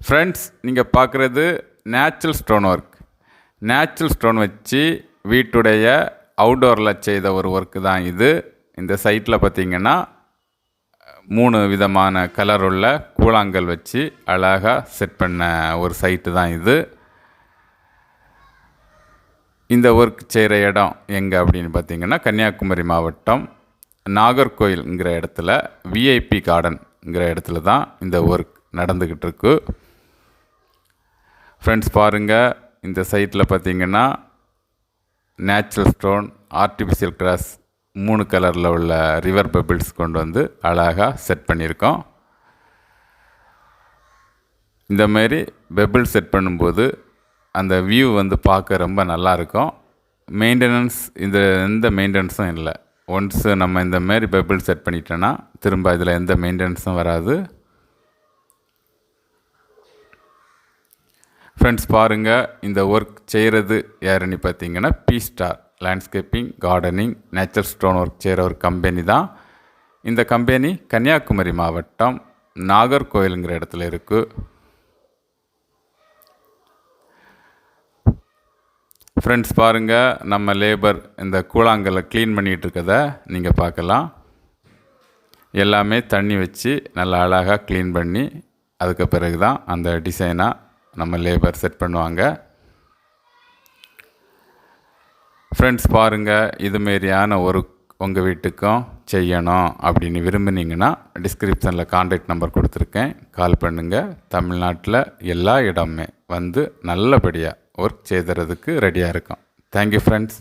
Friends, நீங்கள் பார்க்குறது natural stone work. Natural stone வச்சு வீட்டுடைய அவுட்டோரில் செய்த ஒரு ஒர்க்கு தான் இது. இந்த சைட்டில் பார்த்திங்கன்னா 3 விதமான கலர் உள்ள கூழாங்கல் வச்சு அழகாக செட் பண்ண ஒரு சைட்டு தான் இது. இந்த ஒர்க் செய்கிற இடம் எங்கே அப்படின்னு பார்த்திங்கன்னா கன்னியாகுமரி மாவட்டம் நாகர்கோயில்ங்கிற இடத்துல விஐபி கார்டன்ங்கிற இடத்துல தான் இந்த ஒர்க் நடந்துக்கிட்டு இருக்கு. ஃப்ரெண்ட்ஸ் பாருங்கள், இந்த சைட்டில் பார்த்திங்கன்னா நேச்சுரல் ஸ்டோன், ஆர்டிஃபிஷியல் கிராஸ் 3 கலரில் உள்ள ரிவர் பெபிள்ஸ் கொண்டு வந்து அழகாக செட் பண்ணியிருக்கோம். இந்தமாரி பெபிள் செட் பண்ணும்போது அந்த வியூ வந்து பார்க்க ரொம்ப நல்லாயிருக்கும். மெயின்டெனன்ஸ் எந்த மெயின்டெனன்ஸும் இல்லை. ஒன்ஸ் நம்ம இந்தமாரி பெபிள் செட் பண்ணிட்டோன்னா திரும்ப இதில் எந்த மெயின்டெனன்ஸும் வராது. ஃப்ரெண்ட்ஸ் பாருங்கள், இந்த ஒர்க் செய்கிறது யாருன்னு பார்த்தீங்கன்னா B star landscaping, gardening, natural stone work செய்கிற ஒரு கம்பெனி தான். இந்த கம்பெனி கன்னியாகுமரி மாவட்டம் நாகர்கோயிலுங்கிற இடத்துல இருக்குது. ஃப்ரெண்ட்ஸ் பாருங்கள், நம்ம லேபர் இந்த கூழாங்கல்லை க்ளீன் பண்ணிகிட்டு இருக்கதை நீங்கள் பார்க்கலாம். எல்லாமே தண்ணி வச்சு நல்லா அழகாக க்ளீன் பண்ணி அதுக்கு பிறகு தான் அந்த டிசைனாக நம்ம லேபர் செட் பண்ணுவாங்க. ஃப்ரெண்ட்ஸ் பாருங்கள், இதுமாரியான ஒர்க் உங்கள் வீட்டுக்கும் செய்யணும் அப்படின்னு விரும்புனீங்கன்னா டிஸ்கிரிப்ஷனில் கான்டாக்ட் நம்பர் கொடுத்துருக்கேன். கால் பண்ணுங்கள். தமிழ்நாட்டில் எல்லா இடமுமே வந்து நல்லபடியாக ஒர்க் செய்துறதுக்கு ரெடியாக இருக்கும். Thank you friends.